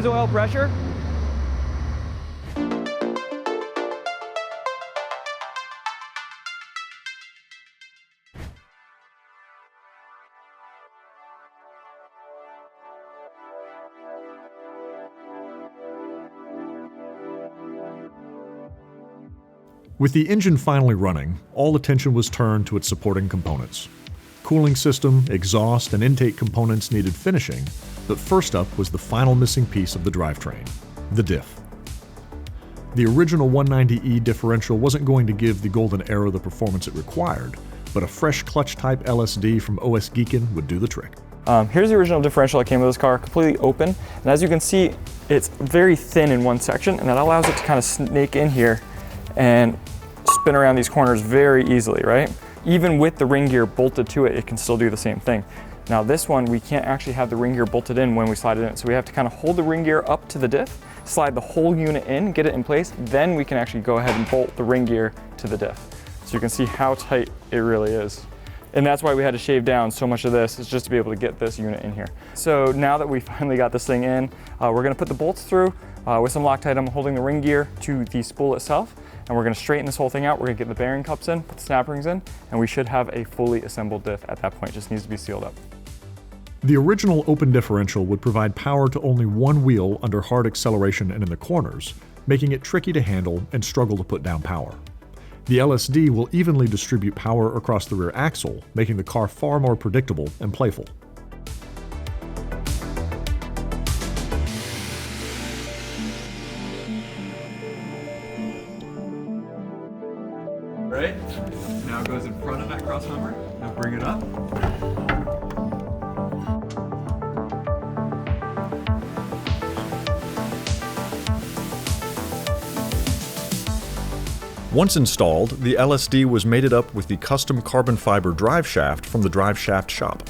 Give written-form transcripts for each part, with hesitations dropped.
lose oil pressure. With the engine finally running, all attention was turned to its supporting components. Cooling system, exhaust, and intake components needed finishing, but first up was the final missing piece of the drivetrain, the diff. The original 190E differential wasn't going to give the golden arrow the performance it required, but a fresh clutch-type LSD from OS Geekin would do the trick. Here's the original differential that came with this car, completely open, and as you can see, it's very thin in one section, and that allows it to kind of snake in here and spin around these corners very easily, right? Even with the ring gear bolted to it, it can still do the same thing. Now this one, we can't actually have the ring gear bolted in when we slide it in, so we have to kind of hold the ring gear up to the diff, slide the whole unit in, get it in place, then we can actually go ahead and bolt the ring gear to the diff. So you can see how tight it really is. And that's why we had to shave down so much of this, is just to be able to get this unit in here. So now that we finally got this thing in, we're gonna put the bolts through with some Loctite. I'm holding the ring gear to the spool itself, and we're gonna straighten this whole thing out. We're gonna get the bearing cups in, put the snap rings in, and we should have a fully assembled diff at that point. It just needs to be sealed up. The original open differential would provide power to only one wheel under hard acceleration and in the corners, making it tricky to handle and struggle to put down power. The LSD will evenly distribute power across the rear axle, making the car far more predictable and playful. Right? Now it goes in front of that cross member. Now bring it up. Once installed, the LSD was mated up with the custom carbon fiber drive shaft from the Driveshaft shop.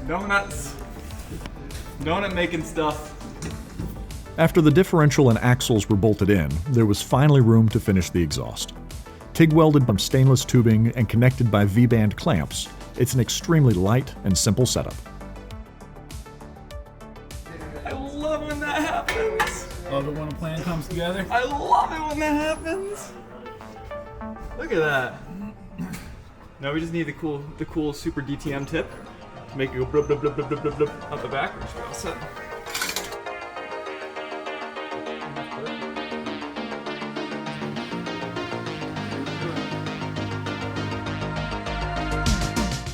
Donuts. Donut making stuff. After the differential and axles were bolted in, there was finally room to finish the exhaust. TIG welded from stainless tubing and connected by V-band clamps, it's an extremely light and simple setup. I love when that happens. Love it when a plan comes together. I love it when that happens. Look at that. Now we just need the cool super DTM tip to make it go blub blub blub blub blub blub blub out the back. We're just all set.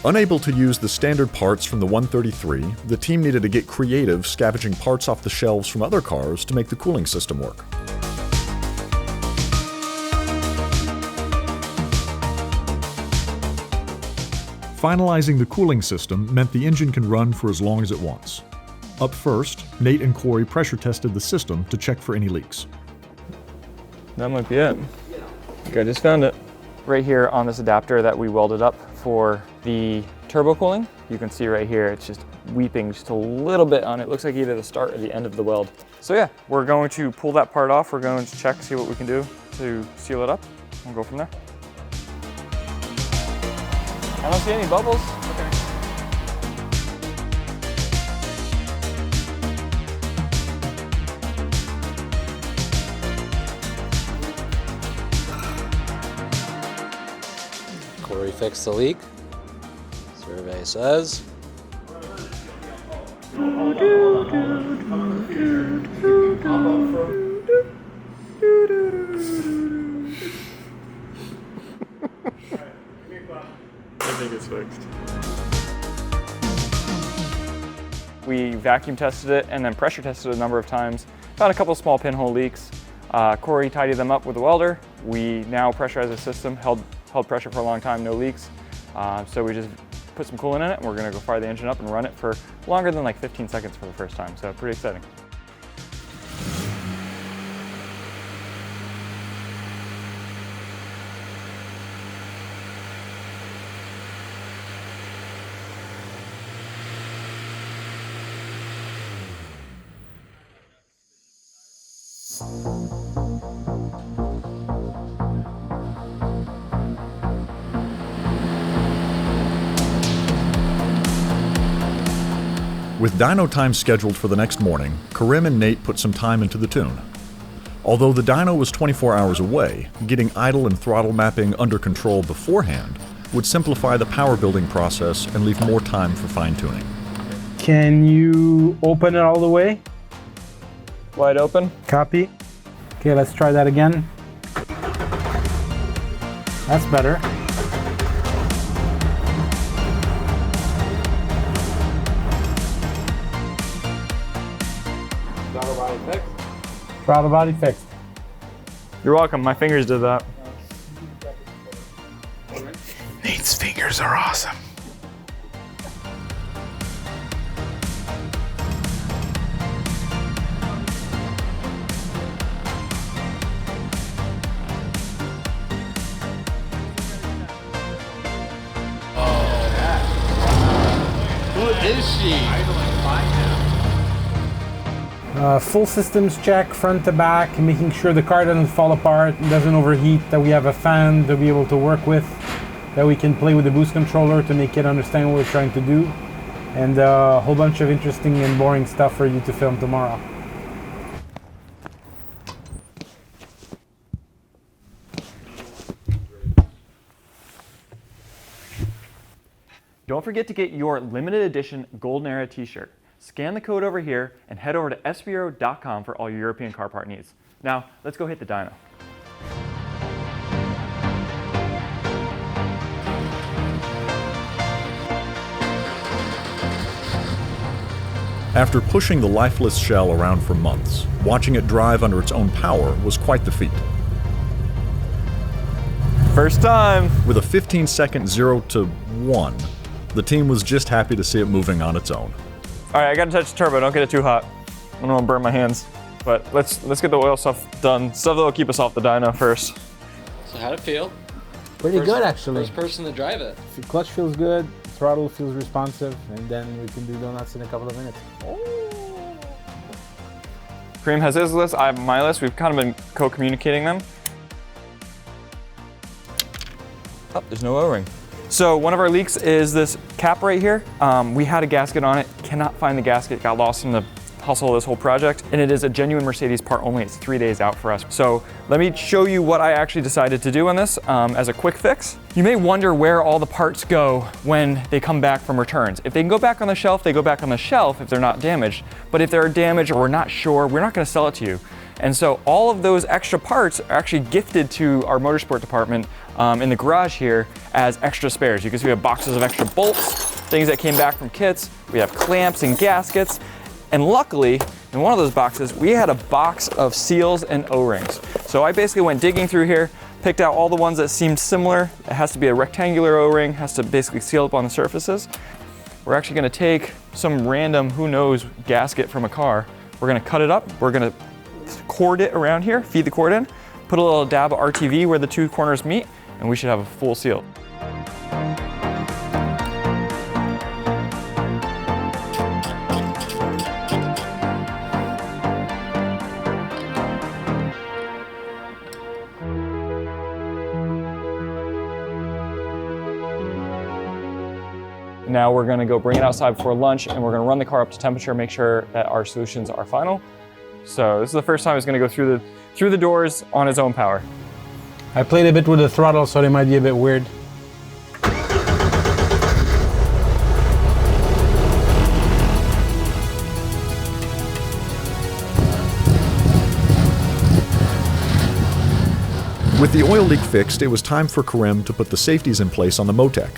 Unable to use the standard parts from the 133, the team needed to get creative scavenging parts off the shelves from other cars to make the cooling system work. Finalizing the cooling system meant the engine can run for as long as it wants. Up first, Nate and Corey pressure tested the system to check for any leaks. That might be it. I think I just found it. Right here on this adapter that we welded up for the turbo cooling, you can see right here, it's just weeping just a little bit on it. Looks like either the start or the end of the weld. So yeah, we're going to pull that part off. We're going to check, see what we can do to seal it up. We'll go from there. I don't see any bubbles. Okay. Corey fixed the leak. Survey says. I think it's fixed. We vacuum tested it and then pressure tested it a number of times. Found a couple small pinhole leaks. Corey tidied them up with a welder. We now pressurize the system, held pressure for a long time, no leaks. So we just put some coolant in it and we're gonna go fire the engine up and run it for longer than like 15 seconds for the first time. So pretty exciting. With dyno time scheduled for the next morning, Karim and Nate put some time into the tune. Although the dyno was 24 hours away, getting idle and throttle mapping under control beforehand would simplify the power building process and leave more time for fine-tuning. Can you open it all the way? Wide open. Copy. Okay, let's try that again. That's better. Throttle body fixed. You're welcome. My fingers did that. Nate's fingers are awesome. Who is she? Full systems check, front to back, making sure the car doesn't fall apart, doesn't overheat, that we have a fan to be able to work with, that we can play with the boost controller to make it understand what we're trying to do, and a whole bunch of interesting and boring stuff for you to film tomorrow. Don't forget to get your limited edition Golden Era t-shirt. Scan the code over here and head over to sbro.com for all your European car part needs. Now, let's go hit the dyno. After pushing the lifeless shell around for months, watching it drive under its own power was quite the feat. First time! With a 15-second 0 to 1, the team was just happy to see it moving on its own. All right, I gotta touch the turbo. Don't get it too hot. I don't want to burn my hands. But let's get the oil stuff done. Stuff that'll keep us off the dyno first. So how'd it feel? Pretty good, actually. First person to drive it. The clutch feels good, throttle feels responsive, and then we can do donuts in a couple of minutes. Karim has his list, I have my list. We've kind of been co-communicating them. Oh, there's no O-ring. So one of our leaks is this cap right here. We had a gasket on it, cannot find the gasket, got lost in the hustle of this whole project, and it is a genuine Mercedes part only. It's 3 days out for us. So let me show you what I actually decided to do on this as a quick fix. You may wonder where all the parts go when they come back from returns. If they can go back on the shelf, they go back on the shelf if they're not damaged. But if they're damaged or we're not sure, we're not gonna sell it to you. And so all of those extra parts are actually gifted to our motorsport department in the garage here as extra spares. You can see we have boxes of extra bolts, things that came back from kits. We have clamps and gaskets. And luckily, in one of those boxes, we had a box of seals and O-rings. So I basically went digging through here, picked out all the ones that seemed similar. It has to be a rectangular O-ring, has to basically seal up on the surfaces. We're actually gonna take some random, who knows, gasket from a car. We're gonna cut it up, we're gonna cord it around here, feed the cord in, put a little dab of RTV where the two corners meet, and we should have a full seal. Now we're gonna go bring it outside before lunch, and we're gonna run the car up to temperature, make sure that our solutions are final. So this is the first time it's gonna go through the doors on its own power. I played a bit with the throttle, so they might be a bit weird. With the oil leak fixed, it was time for Karim to put the safeties in place on the Motec.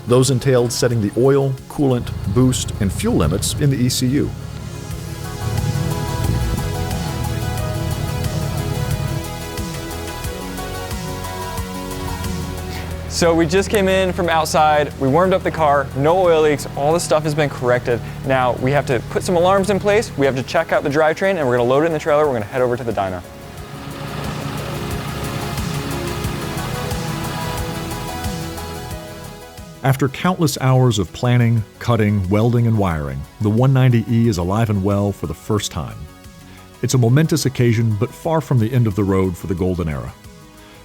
Those entailed setting the oil, coolant, boost, and fuel limits in the ECU. So we just came in from outside, we warmed up the car, no oil leaks, all this stuff has been corrected. Now we have to put some alarms in place, we have to check out the drivetrain, and we're gonna load it in the trailer, we're gonna head over to the dyno. After countless hours of planning, cutting, welding, and wiring, the 190E is alive and well for the first time. It's a momentous occasion, but far from the end of the road for the golden era.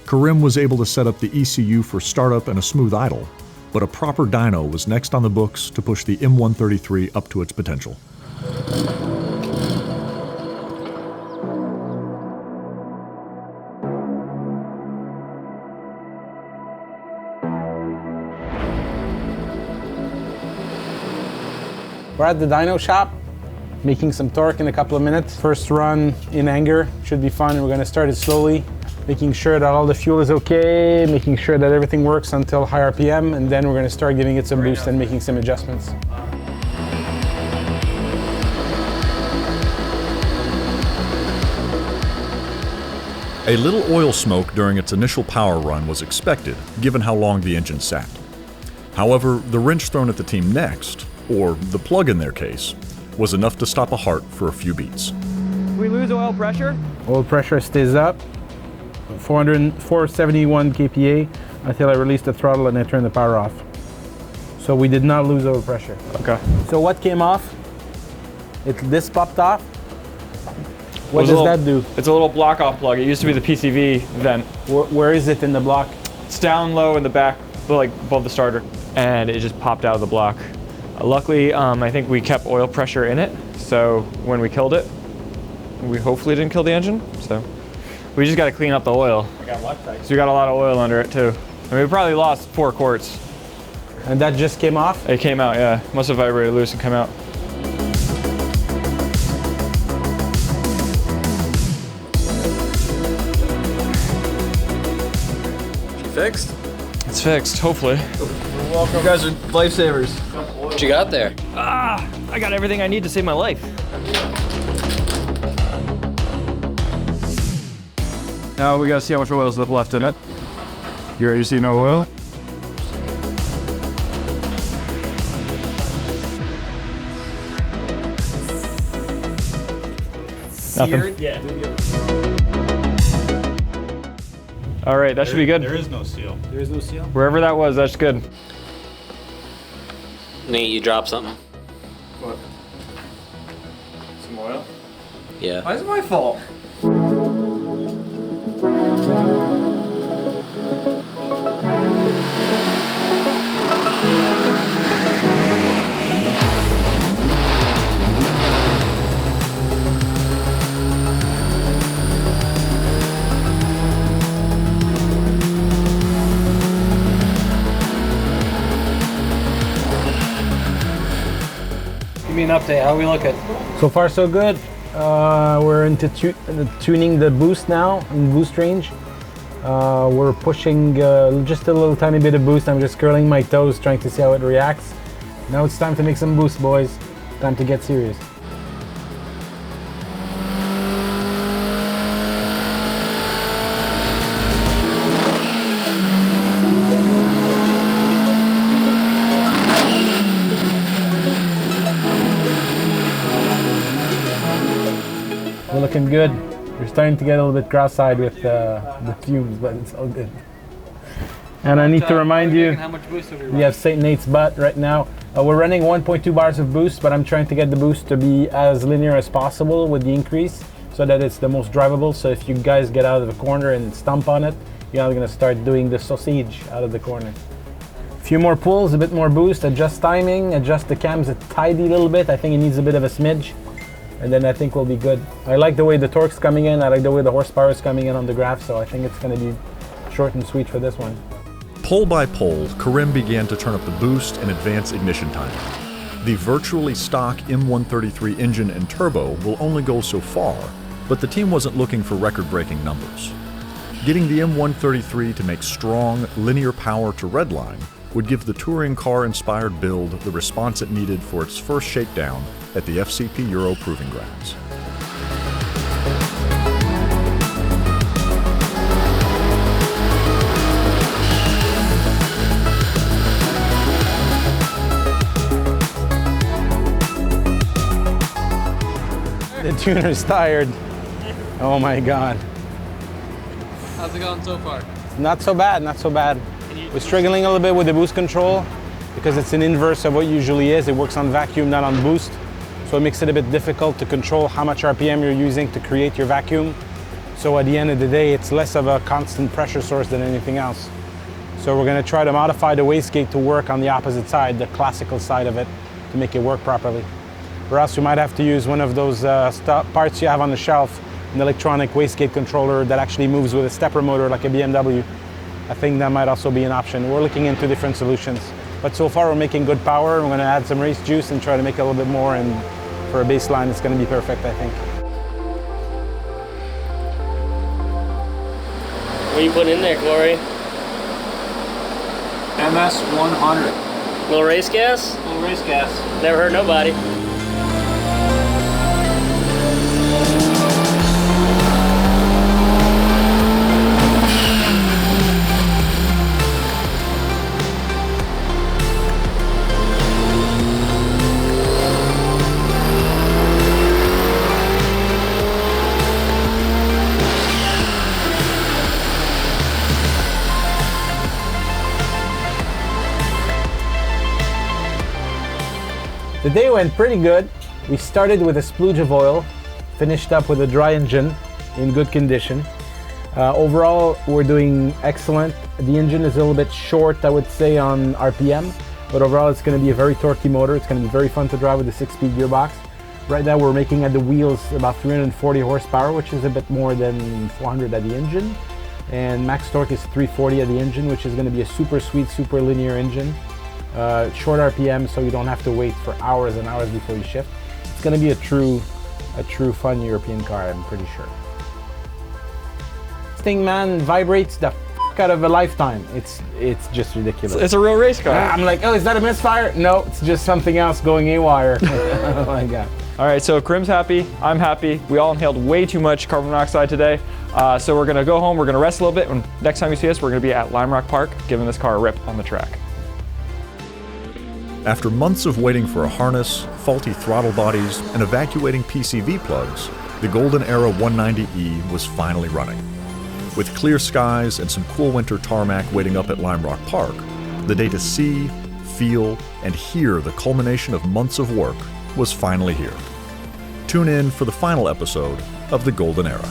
Karim was able to set up the ECU for startup and a smooth idle, but a proper dyno was next on the books to push the M133 up to its potential. We're at the dyno shop, making some torque in a couple of minutes. First run in anger, should be fun. We're gonna start it slowly, making sure that all the fuel is okay, making sure that everything works until high RPM, and then we're gonna start giving it some boost and making some adjustments. A little oil smoke during its initial power run was expected, given how long the engine sat. However, the wrench thrown at the team next, or the plug in their case, was enough to stop a heart for a few beats. We lose oil pressure? Oil pressure stays up, 471 kPa until I release the throttle and I turn the power off. So we did not lose oil pressure. Okay. So what came off? This popped off. What does that do? It's a little block off plug. It used to be the PCV vent. Where is it in the block? It's down low in the back, like above the starter, and it just popped out of the block. Luckily, I think we kept oil pressure in it, so when we killed it, we hopefully didn't kill the engine. So we just got to clean up the oil. So we got a lot of oil under it too. I mean, we probably lost 4 quarts. And that just came off? It came out, yeah. Must have vibrated loose and come out. Fixed? It's fixed, hopefully. You guys are lifesavers. What you got there? I got everything I need to save my life. Now we gotta see how much oil is left in it. You ready to see no oil? Nothing. Yeah. All right, that should be good. There is no seal. There is no seal? Wherever that was, that's good. Nate, you dropped something. What? Some oil? Yeah. Why is it my fault? Give me an update. How are we looking? So far so good. We're into tuning the boost now, in boost range. We're pushing just a little tiny bit of boost. I'm just curling my toes, trying to see how it reacts. Now it's time to make some boost, boys. Time to get serious. We're looking good. We're starting to get a little bit cross-eyed with the fumes, but it's all good. And I need to remind you, How much boost are we running? we have St. Nate's butt right now. We're running 1.2 bars of boost, but I'm trying to get the boost to be as linear as possible with the increase so that it's the most drivable. So if you guys get out of the corner and stomp on it, you're not gonna start doing the sausage out of the corner. A few more pulls, a bit more boost, adjust timing, adjust the cams a tidy little bit. I think it needs a bit of a smidge. And then I think we'll be good. I like the way the torque's coming in. I like the way the horsepower is coming in on the graph. So I think it's gonna be short and sweet for this one. Pole by pole, Karim began to turn up the boost and advance ignition timing. The virtually stock M133 engine and turbo will only go so far, but the team wasn't looking for record-breaking numbers. Getting the M133 to make strong, linear power to redline would give the touring car-inspired build the response it needed for its first shakedown at the FCP Euro Proving Grounds. The tuner's tired. Oh my God. How's it going so far? Not so bad, not so bad. We're struggling a little bit with the boost control because it's an inverse of what usually is. It works on vacuum, not on boost. So it makes it a bit difficult to control how much RPM you're using to create your vacuum. So at the end of the day, it's less of a constant pressure source than anything else. So we're going to try to modify the wastegate to work on the opposite side, the classical side of it, to make it work properly. Or else we might have to use one of those parts you have on the shelf, an electronic wastegate controller that actually moves with a stepper motor like a BMW. I think that might also be an option. We're looking into different solutions. But so far we're making good power. We're going to add some race juice and try to make a little bit more, and for a baseline it's going to be perfect, I think. What are you putting in there, Glory? MS-100. Little race gas? Little race gas. Never hurt nobody. The day went pretty good. We started with a splooge of oil, finished up with a dry engine in good condition. Overall, we're doing excellent. The engine is a little bit short, I would say, on RPM, but overall it's going to be a very torquey motor. It's going to be very fun to drive with the 6-speed gearbox. Right now we're making at the wheels about 340 horsepower, which is a bit more than 400 at the engine. And max torque is 340 at the engine, which is going to be a super sweet, super linear engine. Short RPM, so you don't have to wait for hours and hours before you shift. It's going to be a true fun European car, I'm pretty sure. This thing, man, vibrates the f out of a lifetime. It's just ridiculous. It's a real race car. I'm like, oh, is that a misfire? No, it's just something else going haywire. Oh my God. All right, so Karim's happy, I'm happy. We all inhaled way too much carbon monoxide today. So we're gonna go home, we're gonna rest a little bit, and next time you see us, we're gonna be at Lime Rock Park, giving this car a rip on the track. After months of waiting for a harness, faulty throttle bodies, and evacuating PCV plugs, the Golden Era 190E was finally running. With clear skies and some cool winter tarmac waiting up at Lime Rock Park, the day to see, feel, and hear the culmination of months of work was finally here. Tune in for the final episode of the Golden Era.